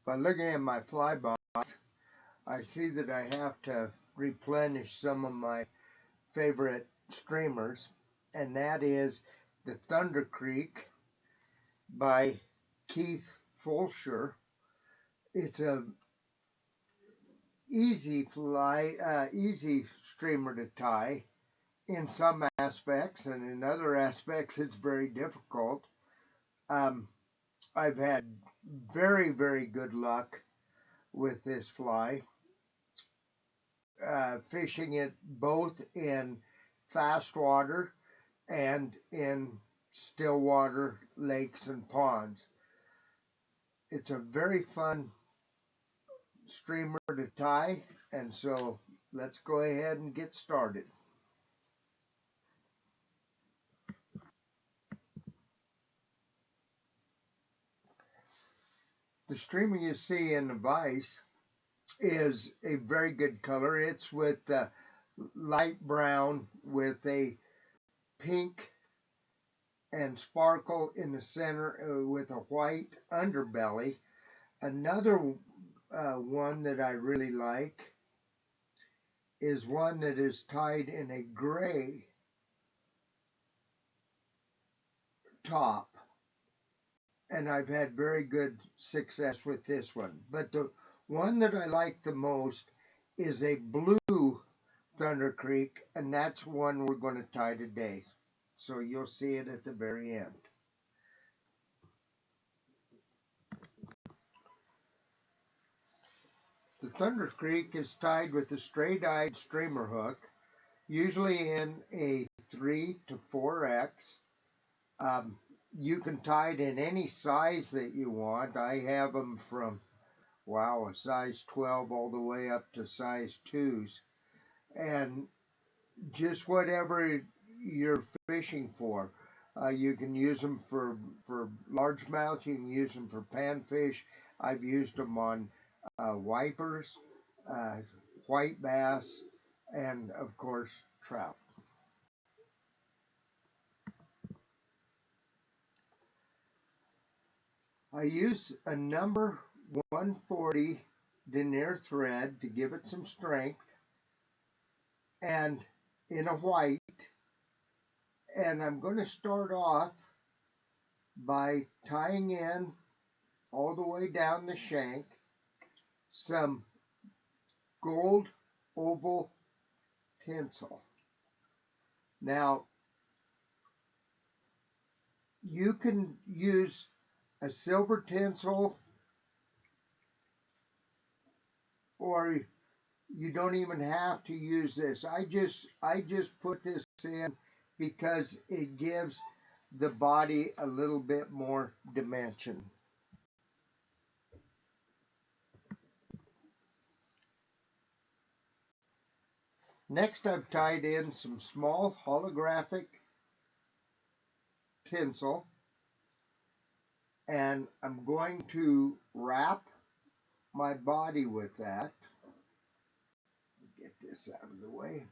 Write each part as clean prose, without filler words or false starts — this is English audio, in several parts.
By looking at my fly box, I see that I have to replenish some of my favorite streamers, and that is the Thunder Creek by Keith Fulsher. It's a easy streamer to tie in some aspects, and in other aspects it's very difficult. I've had very, very good luck with this fly, fishing it both in fast water and in still water lakes and ponds. It's a very fun streamer to tie, and so let's go ahead and get started. The streamer you see in the vise is a very good color. It's with light brown with a pink and sparkle in the center with a white underbelly. Another one that I really like is one that is tied in a gray top, and I've had very good success with this one. But the one that I like the most is a blue Thunder Creek, and that's one we're going to tie today. So you'll see it at the very end. The Thunder Creek is tied with a straight-eyed streamer hook, usually in a 3 to 4X. You can tie it in any size that you want. I have them from, wow, a size 12 all the way up to size 2s. And just whatever you're fishing for. You can use them for largemouth. You can use them for panfish. I've used them on wipers, white bass, and of course trout. I use a number 140 denier thread to give it some strength, and in a white. And I'm going to start off by tying in all the way down the shank some gold oval tinsel. Now, you can use a silver tinsel, or you don't even have to use this. I just put this in because it gives the body a little bit more dimension. Next, I've tied in some small holographic tinsel, and I'm going to wrap my body with that. Get this out of the way.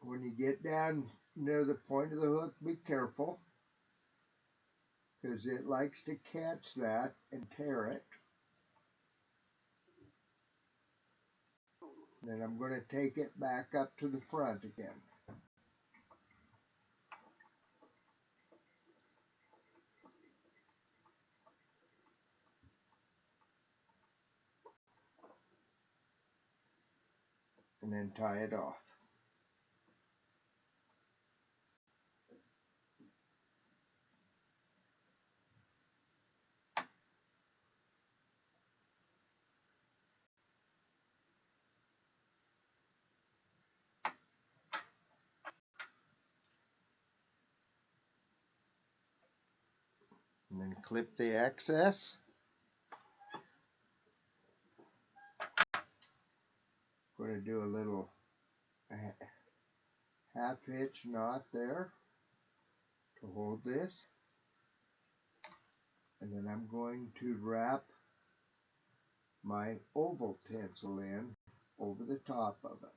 When you get down near the point of the hook, be careful, because it likes to catch that and tear it. And then I'm going to take it back up to the front again. And then tie it off. And then clip the excess. Going to do a little half hitch knot there to hold this. And then I'm going to wrap my oval tinsel in over the top of it.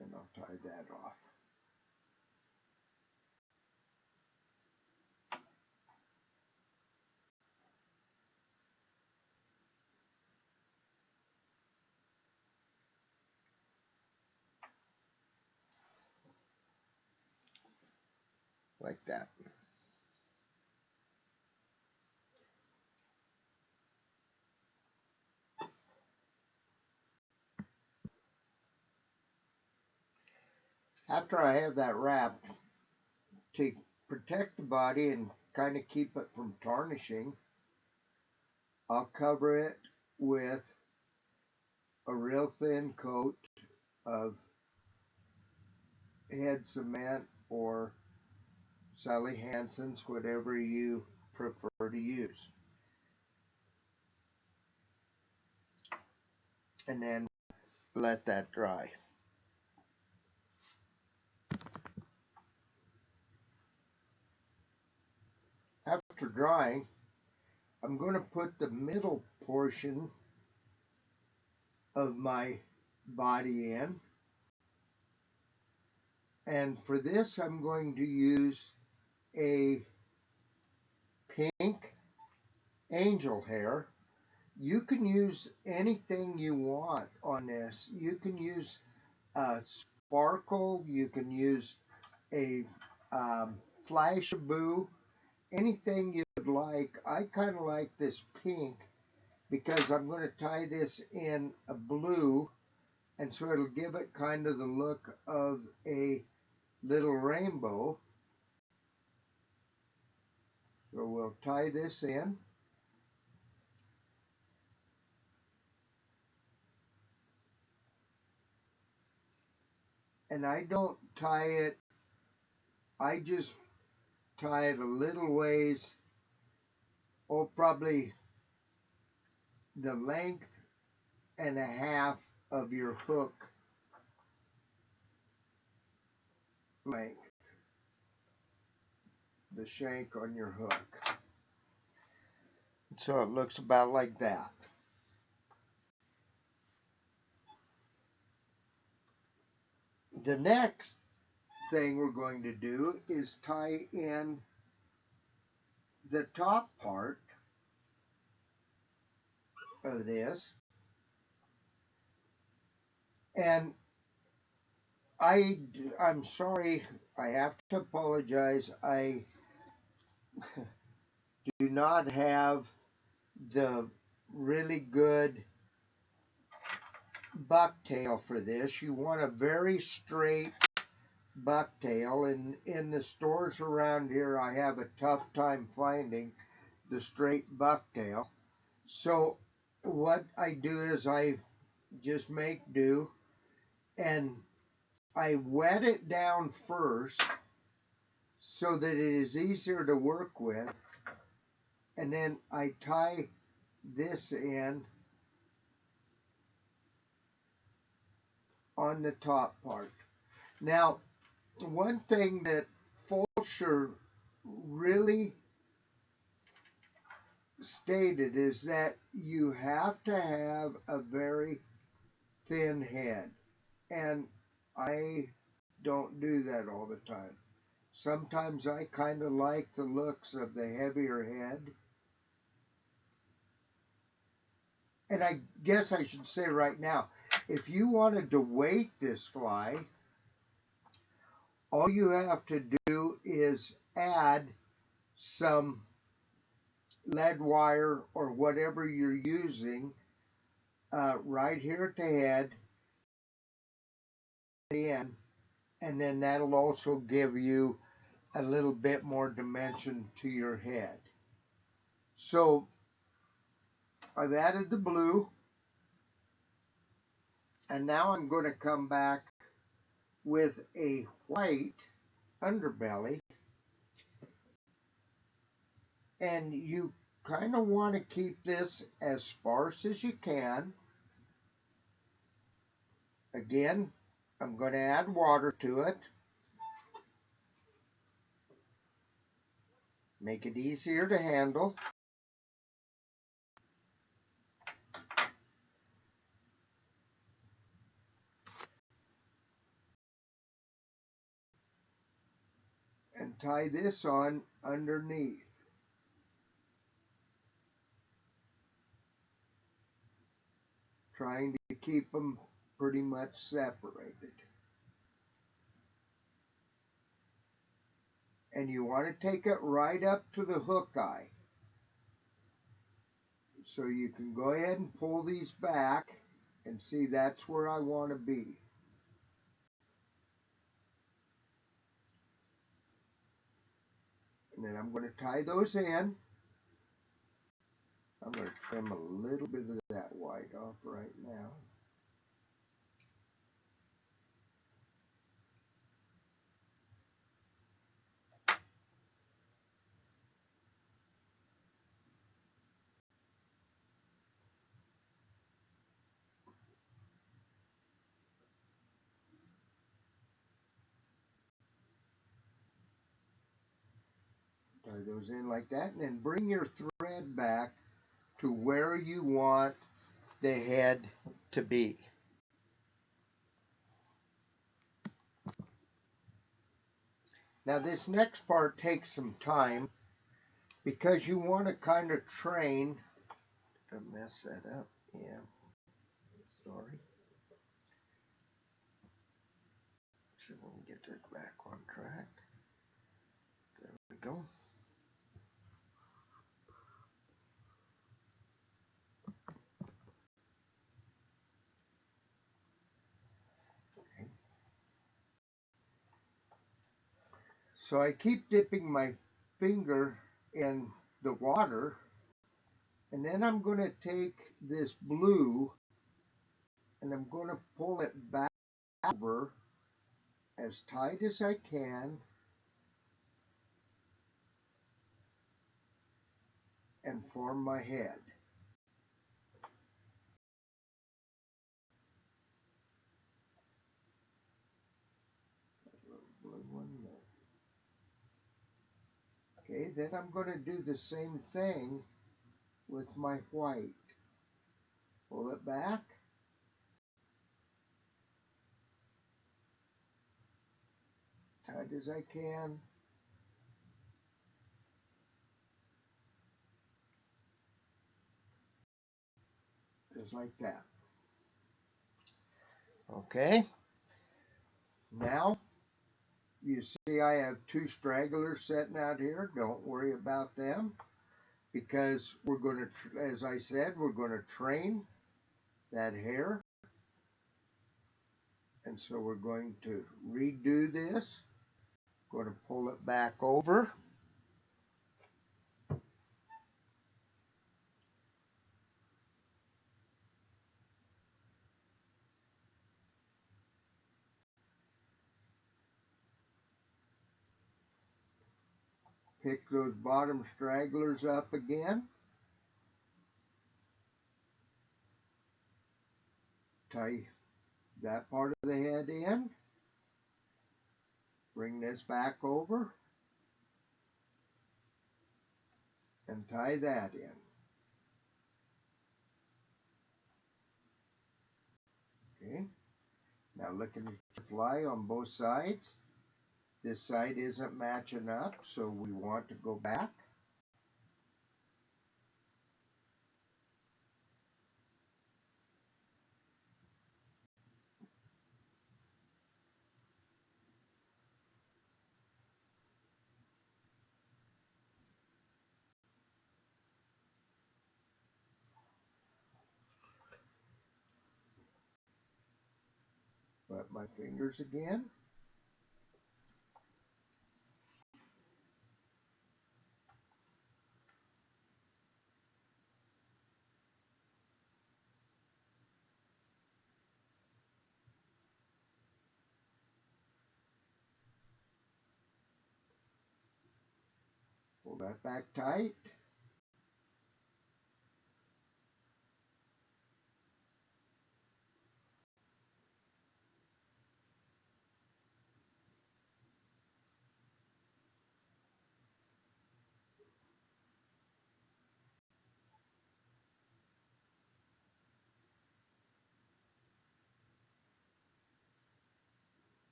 And I'll tie that off. Like that. After I have that wrapped, to protect the body and kind of keep it from tarnishing, I'll cover it with a real thin coat of head cement or Sally Hansen's, whatever you prefer to use. And then let that dry. After drying, I'm going to put the middle portion of my body in. And for this, I'm going to use a pink angel hair. You can use anything you want on this. You can use sparkle, you can use a flash of blue, anything you'd like. I kind of like this pink because I'm going to tie this in a blue, and so it'll give it kind of the look of a little rainbow. So we'll tie this in. And I don't tie it, I just tie it a little ways, probably the length and a half of your hook length, the shank on your hook. So it looks about like that. The next thing we're going to do is tie in the top part of this. And I'm sorry, I have to apologize. I do not have the really good bucktail for this. You want a very straight bucktail, and in the stores around here I have a tough time finding the straight bucktail. So what I do is I just make do, and I wet it down first so that it is easier to work with, and then I tie this in on the top part. Now, one thing that Fulcher really stated is that you have to have a very thin head, and I don't do that all the time. Sometimes I kind of like the looks of the heavier head. And I guess I should say right now, if you wanted to weight this fly, all you have to do is add some lead wire or whatever you're using right here at the head in, and then that'll also give you a little bit more dimension to your head. So I've added the blue, and now I'm going to come back with a white underbelly, and you kind of want to keep this as sparse as you can. Again, I'm going to add water to it, make it easier to handle. And tie this on underneath. Trying to keep them pretty much separated. And you want to take it right up to the hook eye. So you can go ahead and pull these back and see that's where I want to be. And then I'm going to tie those in. I'm going to trim a little bit of that white off right now. Tie those in like that, and then bring your thread back to where you want the head to be. Now this next part takes some time because you want to kind of train. To mess that up, yeah, sorry. See if we can get that back on track. There we go. Okay. So I keep dipping my finger in the water, and then I'm going to take this blue and I'm going to pull it back over as tight as I can and form my head. Blue one there. Okay, then I'm going to do the same thing with my white. Pull it back. Tight as I can. Just like that. Okay. Now, you see I have two stragglers sitting out here. Don't worry about them because we're going to, as I said, we're going to train that hair. And so we're going to redo this. Going to pull it back over. Pick those bottom stragglers up again. Tie that part of the head in. Bring this back over. And tie that in. Okay. Now look at the fly on both sides. This side isn't matching up, so we want to go back. wet my fingers again. Pull that back tight.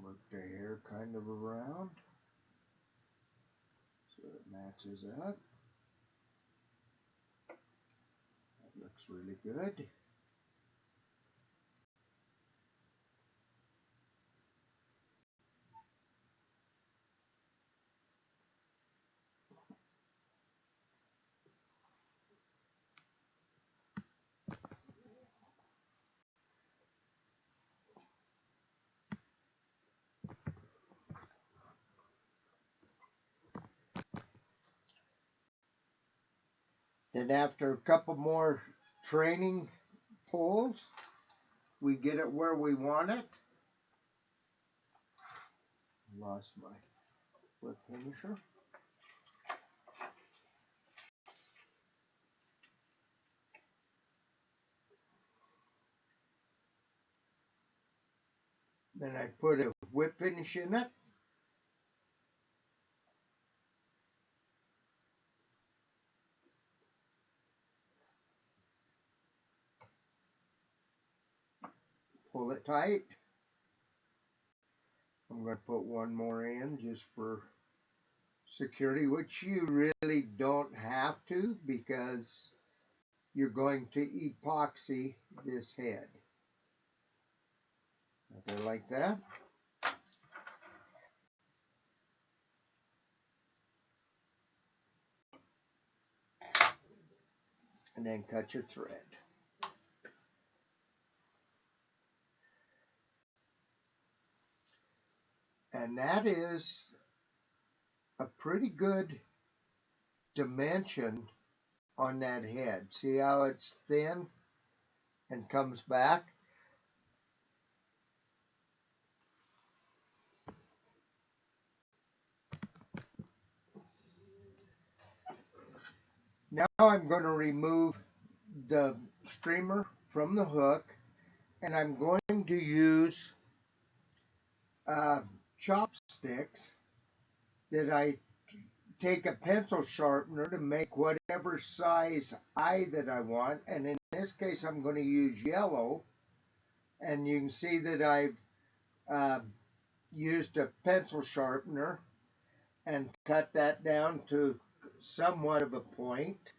Work the hair kind of around so it matches up. That looks really good. Then after a couple more training pulls, we get it where we want it. Lost my whip finisher. Then I put a whip finish in it. Pull it tight. I'm going to put one more in just for security, which you really don't have to because you're going to epoxy this head. Okay, like that. And then cut your thread. And that is a pretty good dimension on that head. See how it's thin and comes back? Now I'm going to remove the streamer from the hook, and I'm going to use chopsticks that I take a pencil sharpener to make whatever size eye that I want. And in this case, I'm going to use yellow. And you can see that I've used a pencil sharpener and cut that down to somewhat of a point.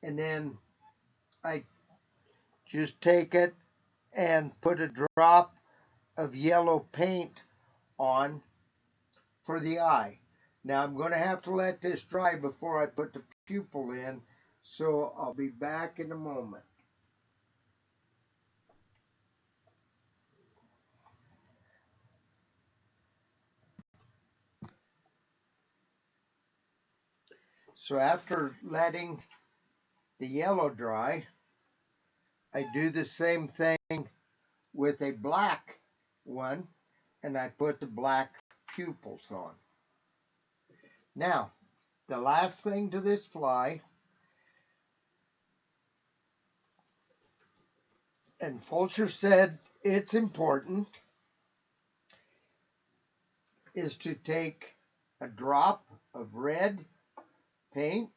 And then I just take it and put a drop of yellow paint on for the eye. Now I'm going to have to let this dry before I put the pupil in, so I'll be back in a moment. So after letting the yellow dry, I do the same thing with a black one, and I put the black pupils on. Now, the last thing to this fly, and Fulcher said it's important, is to take a drop of red paint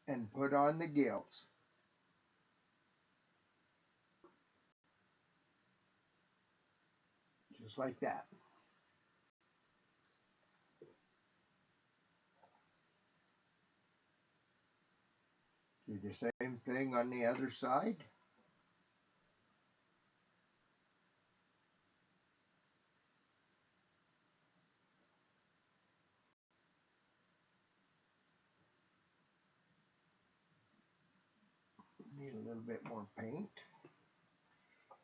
and put on the gills. Just like that. the same thing on the other side. Need a little bit more paint.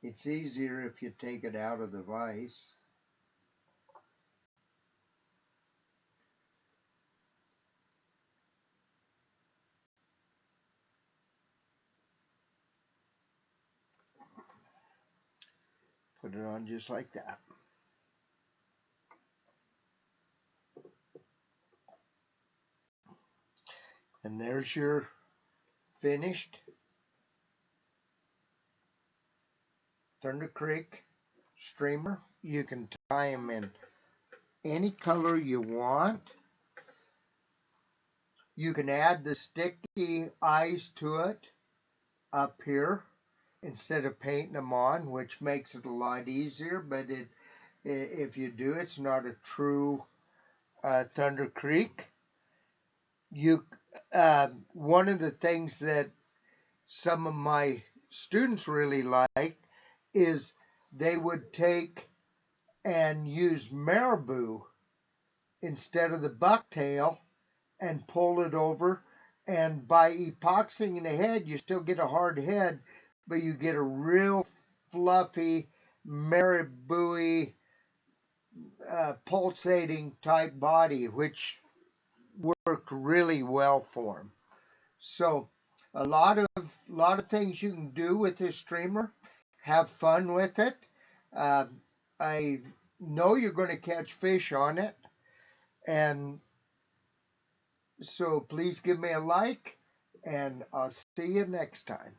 It's easier if you take it out of the vise. Put it on just like that. And there's your finished Thunder Creek streamer. You can tie them in any color you want. You can add the sticky eyes to it up here instead of painting them on, which makes it a lot easier. But if you do, it's not a true Thunder Creek. One of the things that some of my students really like is they would take and use marabou instead of the bucktail and pull it over. And by epoxying the head, you still get a hard head, but you get a real fluffy, marabou-y, pulsating type body, which worked really well for him. So a lot of things you can do with this streamer. Have fun with it. I know you're going to catch fish on it, and so please give me a like, and I'll see you next time.